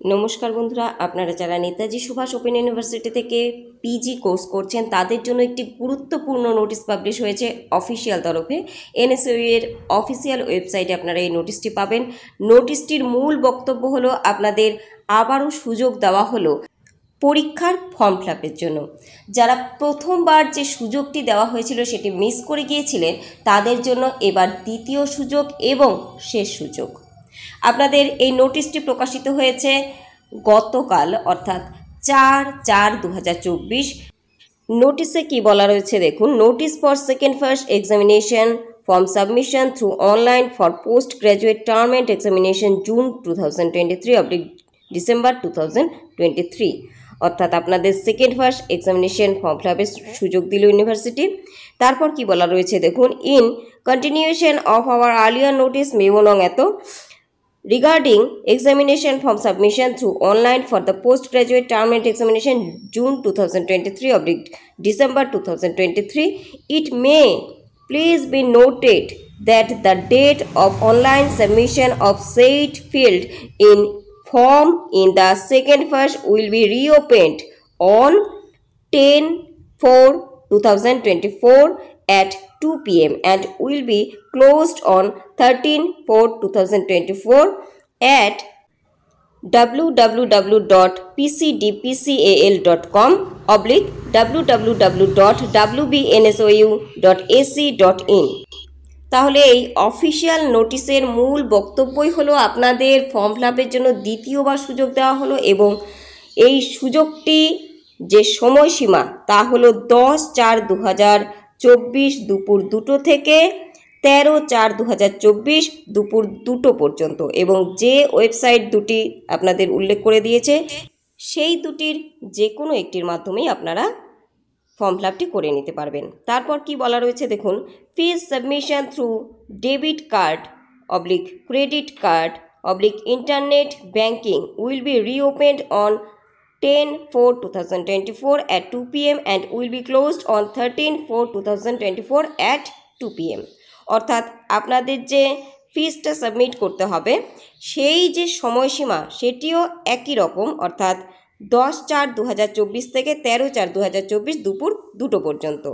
নমস্কার বন্ধুরা, আপনারা যারা নেতাজি সুভাষ ওপেন ইউনিভার্সিটি থেকে পিজি কোর্স করছেন তাদের জন্য একটি গুরুত্বপূর্ণ নোটিশ পাবলিশ হয়েছে অফিসিয়াল তরফে। এনএসইউ এর অফিসিয়াল ওয়েবসাইটে আপনারা এই নোটিশটি পাবেন। নোটিশটির মূল বক্তব্য হলো আপনাদের আবারও সুযোগ দেওয়া হলো পরীক্ষার ফর্ম ফিল আপের জন্য। যারা প্রথমবার যে সুযোগটি দেওয়া হয়েছিল সেটি মিস করে গিয়েছিলেন তাদের জন্য এবার দ্বিতীয় সুযোগ এবং শেষ সুযোগ। আপনাদের এই নোটিশটি প্রকাশিত হয়েছে গতকাল অর্থাৎ 4/4/2024। নোটিশে কি বলা রয়েছে দেখুন। Notice for second first examination form submission through online for post graduate term and examination June 2023 December 2023। অর্থাৎ আপনাদের second first examination form fill আপের সুযোগ দিল ইউনিভার্সিটি। তারপর কি বলা রয়েছে দেখুন। In continuation of our earlier notice memo নং এত regarding examination form submission through online for the postgraduate term and examination June 2023 December 2023, it may please be noted that the date of online submission of said field in form in the second first will be reopened on 10/4/2024 at 2 p.m. and will be closed on 13/4/2024 at www.pcdpcal.com/www.wbnsou.ac.in। তাহলে এই official নোটিশের মূল বক্তব্যই হলো আপনাদের form fill আপের জন্য দ্বিতীয়বার সুযোগ দেওয়া হলো এবং এই সুযোগটি যে সময়সীমা তা হলো 10/4/2024 দুপুর 2টো থেকে 13/4/2024 দুপুর 2টো পর্যন্ত। এবং যে ওয়েবসাইট দুটি আপনাদের উল্লেখ করে দিয়েছে সেই দুটির যে কোনো একটির মাধ্যমেই আপনারা ফর্ম ফিল আপটি করে নিতে পারবেন। তারপর কি বলা রয়েছে দেখুন। Fees submission through debit card credit card internet banking will be reopened on 10/4/2024 at 2 p.m. and will be closed on 13/4/2024 at 2 p.m. অর্থাৎ আপনাদের যে ফিজটা সাবমিট করতে হবে সেই যে সময়সীমা সেটিও একই রকম, অর্থাৎ 10/4/2024 থেকে 13/4/2024 দুপুর 2টো পর্যন্ত।